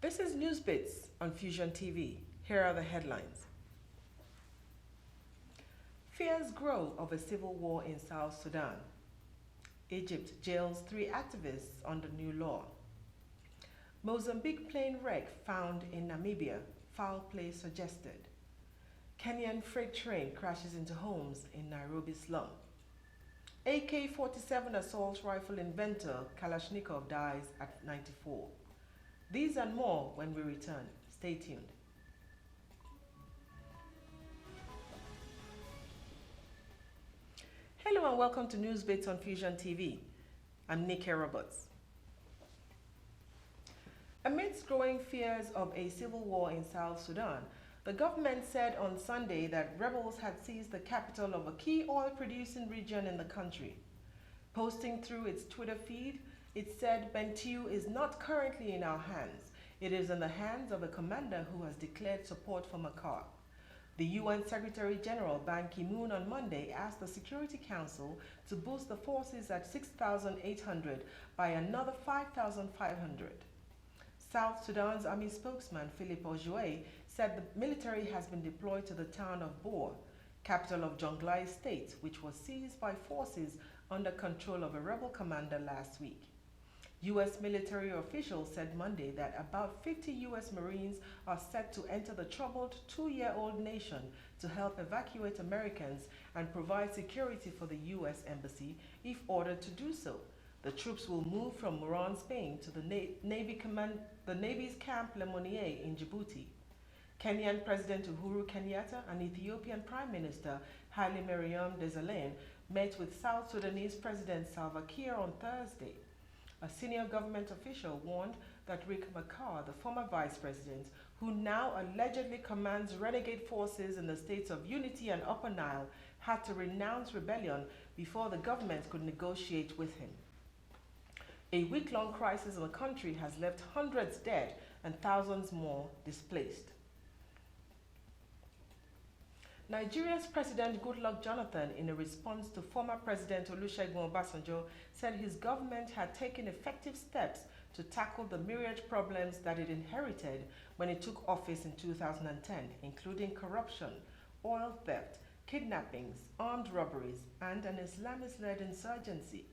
This is News Bits on Fuxion TV. Here are the headlines. Fears grow of a civil war in South Sudan. Egypt jails 3 activists under new law. Mozambique plane wreck found in Namibia, foul play suggested. Kenyan freight train crashes into homes in Nairobi slum. AK-47 assault rifle inventor Kalashnikov dies at 94. These and more when we return. Stay tuned. Hello and welcome to News Bits on Fuxion TV. I'm Nikki Roberts. Amidst growing fears of a civil war in South Sudan, the government said on Sunday that rebels had seized the capital of a key oil-producing region in the country. Posting through its Twitter feed, it said Bentiu is not currently in our hands. It is in the hands of a commander who has declared support for Makar. The UN Secretary General Ban Ki-moon on Monday asked the Security Council to boost the forces at 6,800 by another 5,500. South Sudan's army spokesman Philip Ojue said the military has been deployed to the town of Bor, capital of Jonglei State, which was seized by forces under control of a rebel commander last week. U.S. military officials said Monday that about 50 U.S. Marines are set to enter the troubled 2-year-old nation to help evacuate Americans and provide security for the U.S. Embassy if ordered to do so. The troops will move from Muran, Spain to the Navy's Camp Lemonnier in Djibouti. Kenyan President Uhuru Kenyatta and Ethiopian Prime Minister Haile Mariam Desalegn met with South Sudanese President Salva Kiir on Thursday. A senior government official warned that Riek Machar, the former vice president, who now allegedly commands renegade forces in the states of Unity and Upper Nile, had to renounce rebellion before the government could negotiate with him. A week-long crisis in the country has left hundreds dead and thousands more displaced. Nigeria's President Goodluck Jonathan, in a response to former President Olusegun Obasanjo, said his government had taken effective steps to tackle the myriad problems that it inherited when it took office in 2010, including corruption, oil theft, kidnappings, armed robberies, and an Islamist-led insurgency.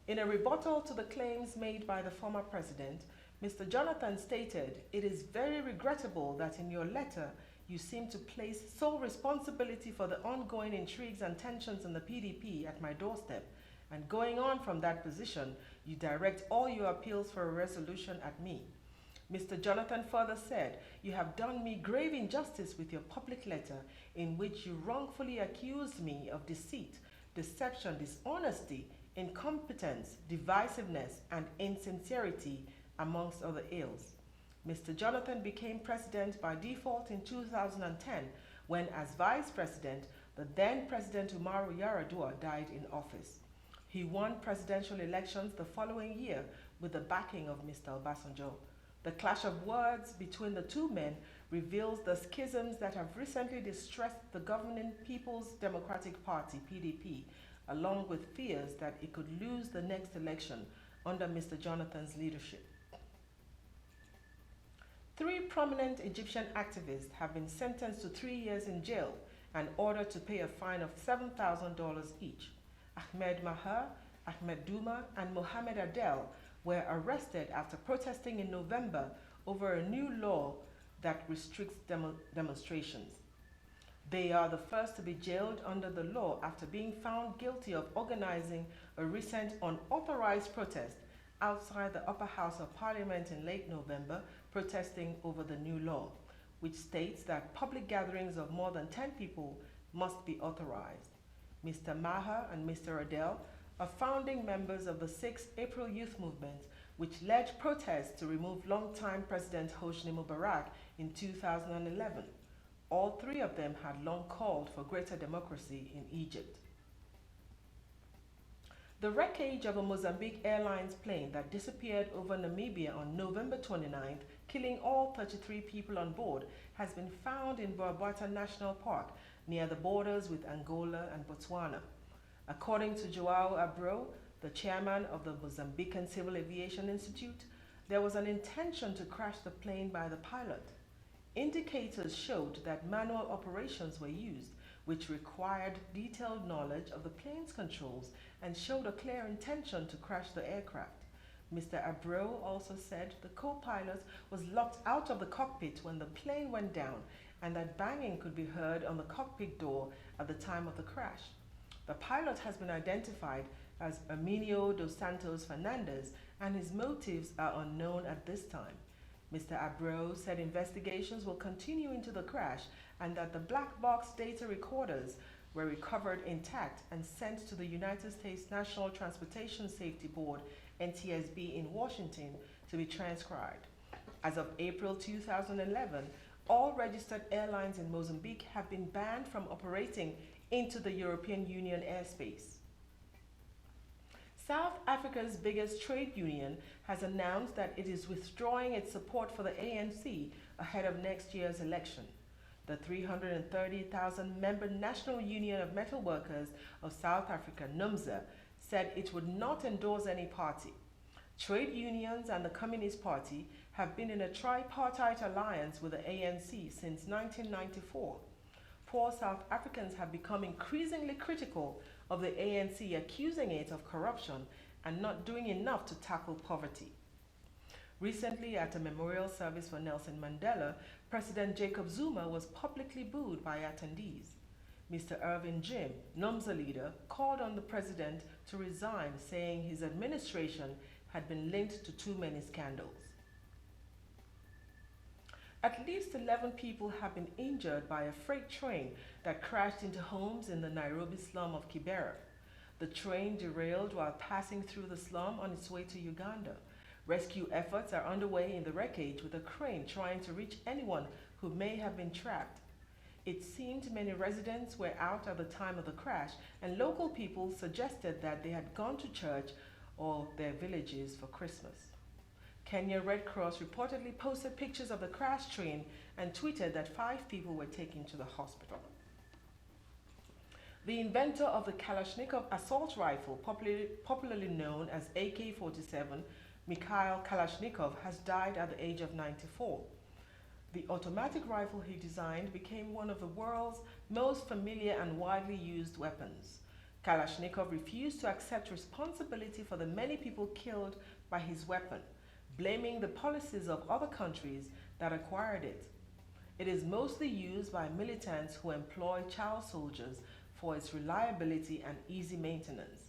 In a rebuttal to the claims made by the former president, Mr. Jonathan stated, "It is very regrettable that in your letter you seem to place sole responsibility for the ongoing intrigues and tensions in the PDP at my doorstep, and going on from that position, you direct all your appeals for a resolution at me." Mr. Jonathan further said, "You have done me grave injustice with your public letter in which you wrongfully accused me of deceit, deception, dishonesty, incompetence, divisiveness, and insincerity, amongst other ills." Mr. Jonathan became president by default in 2010 when, as vice president, the then President Umaru Yar'Adua died in office. He won presidential elections the following year with the backing of Mr. Obasanjo. The clash of words between the two men reveals the schisms that have recently distressed the governing People's Democratic Party, PDP, along with fears that it could lose the next election under Mr. Jonathan's leadership. 3 prominent Egyptian activists have been sentenced to 3 years in jail and ordered to pay a fine of $7,000 each. Ahmed Maher, Ahmed Duma, and Mohamed Adel were arrested after protesting in November over a new law that restricts demonstrations. They are the first to be jailed under the law after being found guilty of organizing a recent unauthorized protest outside the upper house of parliament in late November, protesting over the new law, which states that public gatherings of more than 10 people must be authorized. Mr. Maher and Mr. Adel are founding members of the 6th April Youth Movement, which led protests to remove longtime President Hosni Mubarak in 2011. All 3 of them had long called for greater democracy in Egypt. The wreckage of a Mozambique Airlines plane that disappeared over Namibia on November 29th, killing all 33 people on board, has been found in Boabata National Park, near the borders with Angola and Botswana. According to João Abreu, the chairman of the Mozambican Civil Aviation Institute, there was an intention to crash the plane by the pilot. Indicators showed that manual operations were used, which required detailed knowledge of the plane's controls and showed a clear intention to crash the aircraft. Mr. Abreu also said the co-pilot was locked out of the cockpit when the plane went down and that banging could be heard on the cockpit door at the time of the crash. The pilot has been identified as Herminio dos Santos Fernandez and his motives are unknown at this time. Mr. Abreu said investigations will continue into the crash and that the black box data recorders were recovered intact and sent to the United States National Transportation Safety Board (NTSB) in Washington to be transcribed. As of April 2011, all registered airlines in Mozambique have been banned from operating into the European Union airspace. South Africa's biggest trade union has announced that it is withdrawing its support for the ANC ahead of next year's election. The 330,000 member National Union of Metal Workers of South Africa, NUMSA, said it would not endorse any party. Trade unions and the Communist Party have been in a tripartite alliance with the ANC since 1994. Poor South Africans have become increasingly critical of the ANC, accusing it of corruption and not doing enough to tackle poverty. Recently, at a memorial service for Nelson Mandela, President Jacob Zuma was publicly booed by attendees. Mr. Irvin Jim, NUMSA leader, called on the president to resign, saying his administration had been linked to too many scandals. At least 11 people have been injured by a freight train that crashed into homes in the Nairobi slum of Kibera. The train derailed while passing through the slum on its way to Uganda. Rescue efforts are underway in the wreckage with a crane trying to reach anyone who may have been trapped. It seemed many residents were out at the time of the crash, and local people suggested that they had gone to church or their villages for Christmas. Kenya Red Cross reportedly posted pictures of the crash train and tweeted that 5 people were taken to the hospital. The inventor of the Kalashnikov assault rifle, popularly known as AK-47, Mikhail Kalashnikov, has died at the age of 94. The automatic rifle he designed became one of the world's most familiar and widely used weapons. Kalashnikov refused to accept responsibility for the many people killed by his weapon, blaming the policies of other countries that acquired it. It is mostly used by militants who employ child soldiers for its reliability and easy maintenance.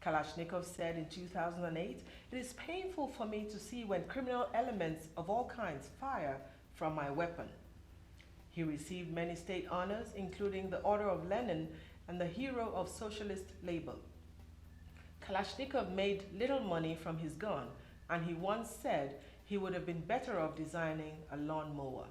Kalashnikov said in 2008, "It is painful for me to see when criminal elements of all kinds fire from my weapon." He received many state honors, including the Order of Lenin and the Hero of Socialist Labor. Kalashnikov made little money from his gun, and he once said he would have been better off designing a lawnmower.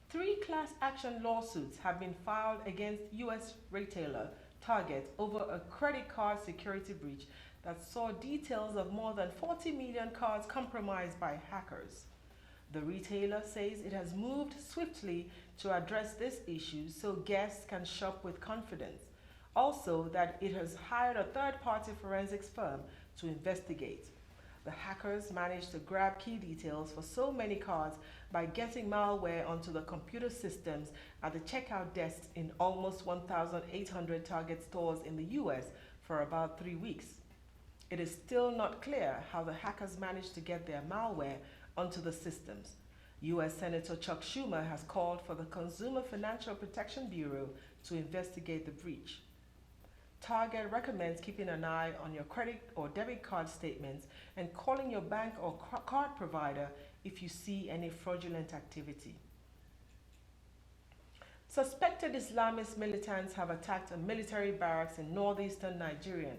3 class action lawsuits have been filed against U.S. retailer Target over a credit card security breach that saw details of more than 40 million cards compromised by hackers. The retailer says it has moved swiftly to address this issue so guests can shop with confidence. Also, that it has hired a third-party forensics firm to investigate. The hackers managed to grab key details for so many cards by getting malware onto the computer systems at the checkout desks in almost 1,800 Target stores in the US for about 3 weeks. It is still not clear how the hackers managed to get their malware onto the systems. US Senator Chuck Schumer has called for the Consumer Financial Protection Bureau to investigate the breach. Target recommends keeping an eye on your credit or debit card statements and calling your bank or card provider if you see any fraudulent activity. Suspected Islamist militants have attacked a military barracks in northeastern Nigeria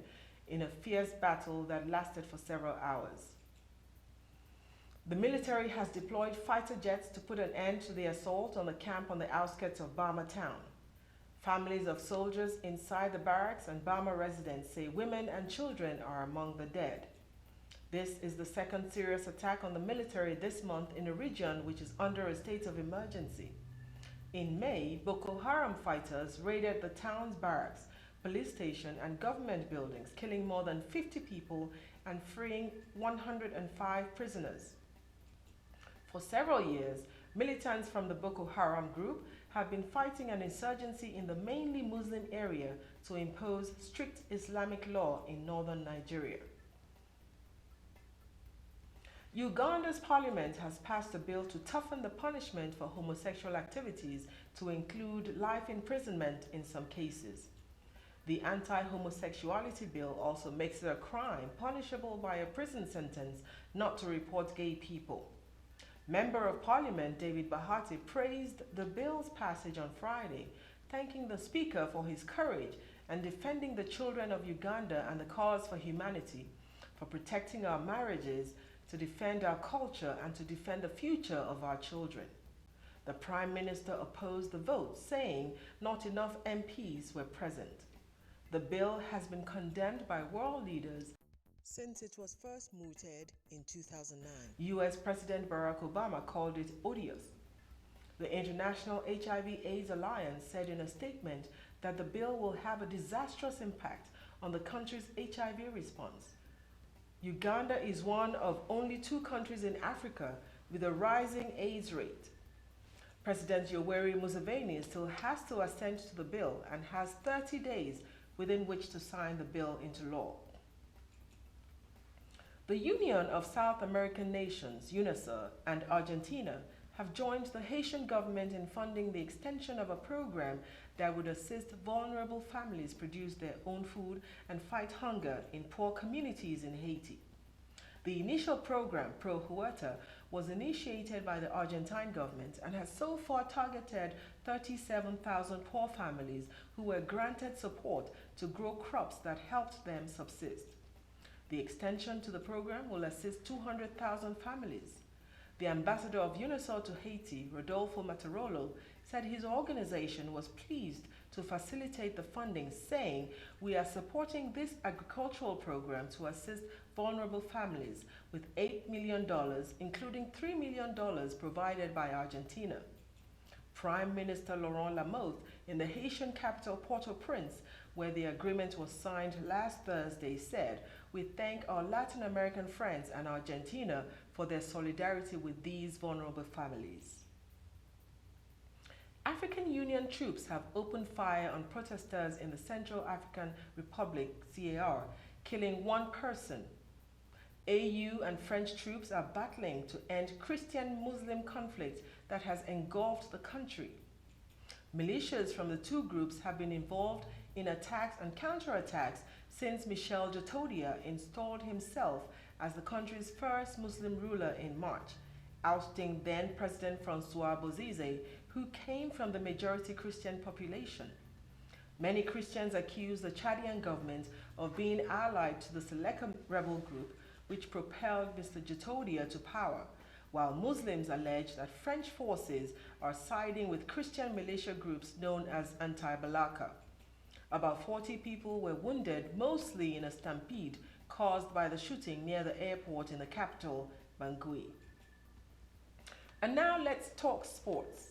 in a fierce battle that lasted for several hours. The military has deployed fighter jets to put an end to the assault on the camp on the outskirts of Bama town. Families of soldiers inside the barracks and Bama residents say women and children are among the dead. This is the second serious attack on the military this month in a region which is under a state of emergency. In May, Boko Haram fighters raided the town's barracks, police station, and government buildings, killing more than 50 people and freeing 105 prisoners. For several years, militants from the Boko Haram group have been fighting an insurgency in the mainly Muslim area to impose strict Islamic law in northern Nigeria. Uganda's parliament has passed a bill to toughen the punishment for homosexual activities to include life imprisonment in some cases. The anti-homosexuality bill also makes it a crime punishable by a prison sentence not to report gay people. Member of Parliament David Bahati praised the bill's passage on Friday, thanking the Speaker for his courage and defending the children of Uganda and the cause for humanity, for protecting our marriages, to defend our culture and to defend the future of our children. The Prime Minister opposed the vote, saying not enough MPs were present. The bill has been condemned by world leaders since it was first mooted in 2009. US President Barack Obama called it odious. The International HIV/AIDS Alliance said in a statement that the bill will have a disastrous impact on the country's HIV response. Uganda is one of only 2 countries in Africa with a rising AIDS rate. President Yoweri Museveni still has to assent to the bill and has 30 days within which to sign the bill into law. The Union of South American Nations, UNASUR, and Argentina have joined the Haitian government in funding the extension of a program that would assist vulnerable families produce their own food and fight hunger in poor communities in Haiti. The initial program, Pro Huerta, was initiated by the Argentine government and has so far targeted 37,000 poor families who were granted support to grow crops that helped them subsist. The extension to the program will assist 200,000 families. The ambassador of UNASUR to Haiti, Rodolfo Matarolo, said his organization was pleased to facilitate the funding, saying, "We are supporting this agricultural program to assist vulnerable families with $8 million, including $3 million provided by Argentina." Prime Minister Laurent Lamothe in the Haitian capital Port-au-Prince, where the agreement was signed last Thursday, said, "We thank our Latin American friends and Argentina for their solidarity with these vulnerable families." African Union troops have opened fire on protesters in the Central African Republic, CAR, killing 1 person. AU and French troops are battling to end Christian-Muslim conflict that has engulfed the country. Militias from the 2 groups have been involved in attacks and counterattacks since Michel Djotodia installed himself as the country's first Muslim ruler in March, ousting then-President Francois Bozize, who came from the majority Christian population. Many Christians accuse the Chadian government of being allied to the Seleka rebel group, which propelled Mr. Djotodia to power, while Muslims allege that French forces are siding with Christian militia groups known as Anti-Balaka. About 40 people were wounded, mostly in a stampede caused by the shooting near the airport in the capital, Bangui. And now let's talk sports.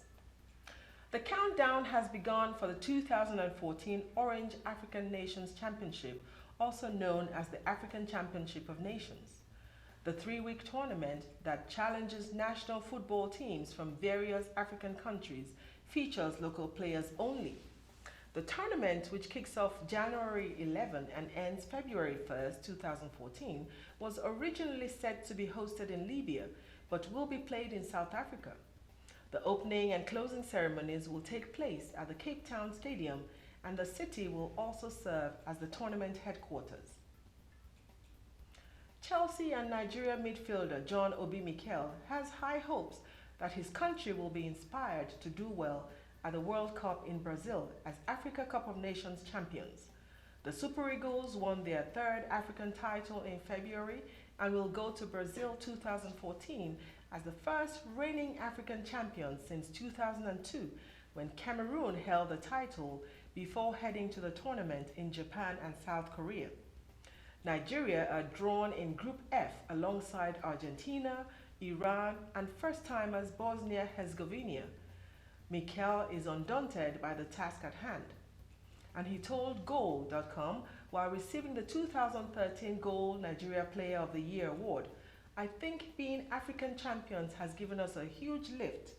The countdown has begun for the 2014 Orange African Nations Championship, also known as the African Championship of Nations. The 3-week tournament that challenges national football teams from various African countries features local players only. The tournament, which kicks off January 11 and ends February 1st, 2014, was originally set to be hosted in Libya, but will be played in South Africa. The opening and closing ceremonies will take place at the Cape Town Stadium, and the city will also serve as the tournament headquarters. Chelsea and Nigeria midfielder John Obi Mikel has high hopes that his country will be inspired to do well at the World Cup in Brazil as Africa Cup of Nations champions. The Super Eagles won their 3rd African title in February and will go to Brazil 2014 as the first reigning African champion since 2002, when Cameroon held the title before heading to the tournament in Japan and South Korea. Nigeria are drawn in Group F alongside Argentina, Iran, and first-timers Bosnia-Herzegovina. Mikel is undaunted by the task at hand. And he told Goal.com while receiving the 2013 Goal Nigeria Player of the Year award, "I think being African champions has given us a huge lift.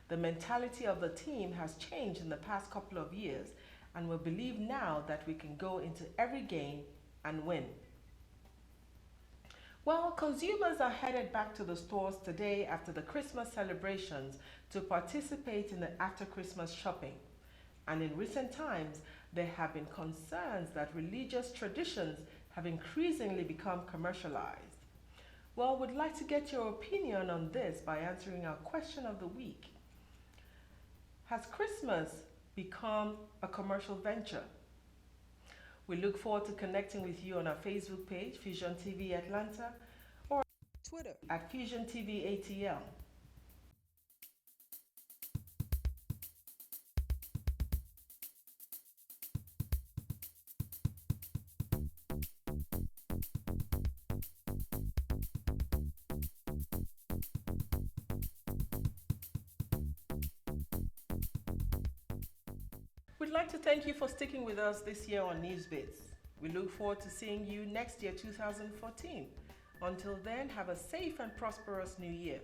The mentality of the team has changed in the past couple of years, and we believe now that we can go into every game and win." Well, consumers are headed back to the stores today after the Christmas celebrations to participate in the after-Christmas shopping. And in recent times, there have been concerns that religious traditions have increasingly become commercialized. Well, we'd like to get your opinion on this by answering our question of the week. Has Christmas become a commercial venture? We look forward to connecting with you on our Facebook page, Fuxion TV Atlanta, or Twitter at Fuxion TV ATL. We'd like to thank you for sticking with us this year on News Bits. We look forward to seeing you next year, 2014. Until then, have a safe and prosperous new year.